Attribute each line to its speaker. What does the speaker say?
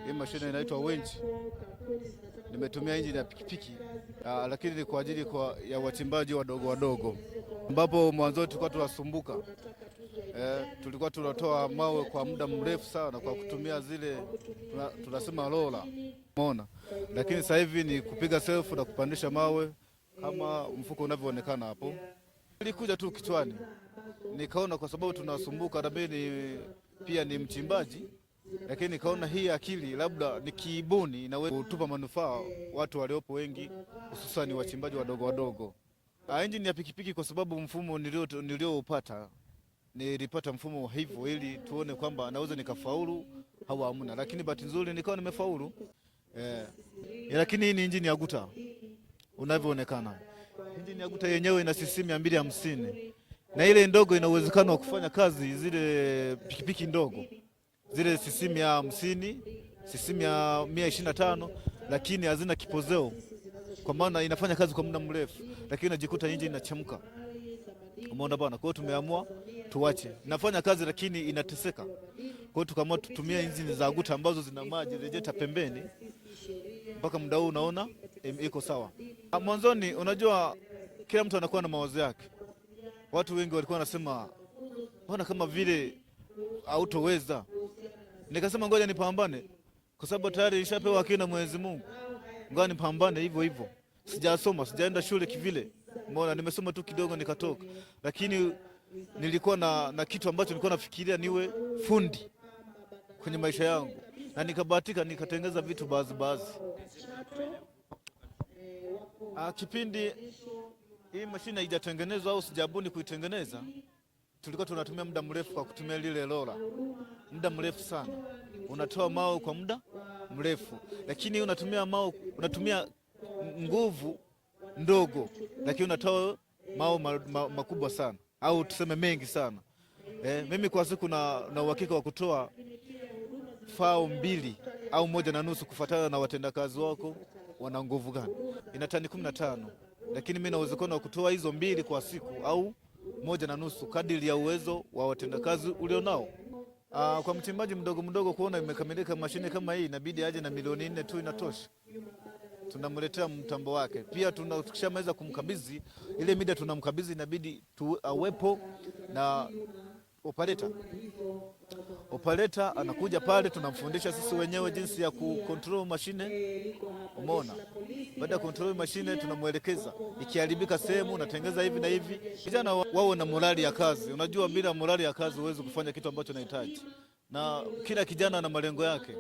Speaker 1: Hii mashine inaitwa winch. Nimetumia injini ya pikipiki, lakini ni kwa ajili ya wachimbaji wadogo wadogo, ambapo mwanzo tulikuwa tunasumbuka. Tulikuwa tunatoa mawe kwa muda mrefu sana kwa kutumia zile tunasema rola, umeona. Lakini sasa hivi ni kupiga self na kupandisha mawe kama mfuko unavyoonekana hapo. Nilikuja tu kichwani nikaona, kwa sababu tunasumbuka, na mimi pia ni mchimbaji, lakini nikaona hii akili labda ni kiibuni inaweza kutupa manufaa watu waliopo wengi, hususan wachimbaji wadogo wadogo. Injini ya pikipiki, kwa sababu mfumo nilioupata nilipata mfumo hivyo ili tuone kwamba naweza nikafaulu au hamna, lakini bahati nzuri nikawa nimefaulu. Lakini hii ni injini ya guta unavyoonekana. Injini ya guta yenyewe ina cc 250 na ile ndogo ina uwezekano wa kufanya kazi zile pikipiki ndogo zile cc 150, cc 125, lakini hazina kipozeo, kwa maana inafanya kazi kwa muda mrefu, lakini unajikuta injini inachemka. Umeona bwana, kwa hiyo tumeamua tuache. Nafanya kazi lakini inateseka. Kwa hiyo tukaamua tutumie injini za guta ambazo zina maji rejeta pembeni. Mpaka muda huu unaona iko sawa. Mwanzoni unajua kila mtu anakuwa na mawazo yake. Watu wengi walikuwa wanasema bwana, kama vile hautoweza. Nikasema ngoja nipambane, kwa sababu tayari nishapewa akili na Mwenyezi Mungu. Ngoja nipambane hivyo hivyo. Sijasoma, sijaenda shule kivile. Umeona, nimesoma tu kidogo nikatoka. Lakini nilikuwa na kitu ambacho nilikuwa nafikiria niwe fundi kwenye maisha yangu. Na nikabahatika nikatengeza vitu baadhi. Kipindi hii mashine haijatengenezwa au sijabuni kuitengeneza, tulikuwa tunatumia muda mrefu kwa kutumia lile rola. Muda mrefu sana. Unatoa mawe kwa muda mrefu. Lakini unatumia nguvu ndogo, lakini unatoa mawe makubwa sana, au tuseme mengi sana. Mimi kwa siku na uhakika wa kutoa fao 2 au 1.5 kufuatana na watendakazi wako wana nguvu gani. Ina tani 15, lakini mimi na uwezekano wa kutoa hizo 2 kwa siku au 1.5 kadiri ya uwezo wa watendakazi ulionao. Kwa mchimbaji mdogo kuona imekamilika mashine kama hii, inabidi aje na milioni 4 tu inatosha. Tunamletea mtambo wake. Pia tukishamaliza kumkabidhi ile mida, tunamkabidhi inabidi awepo na operator anakuja pale, tunamfundisha sisi wenyewe jinsi ya kucontrol mashine. Umeona, baada ya control mashine tunamuelekeza, ikiharibika sehemu unatengeza hivi na hivi. Vijana wao na morali ya kazi. Unajua bila morali ya kazi huwezi kufanya kitu ambacho unahitaji, na kila kijana ana malengo yake.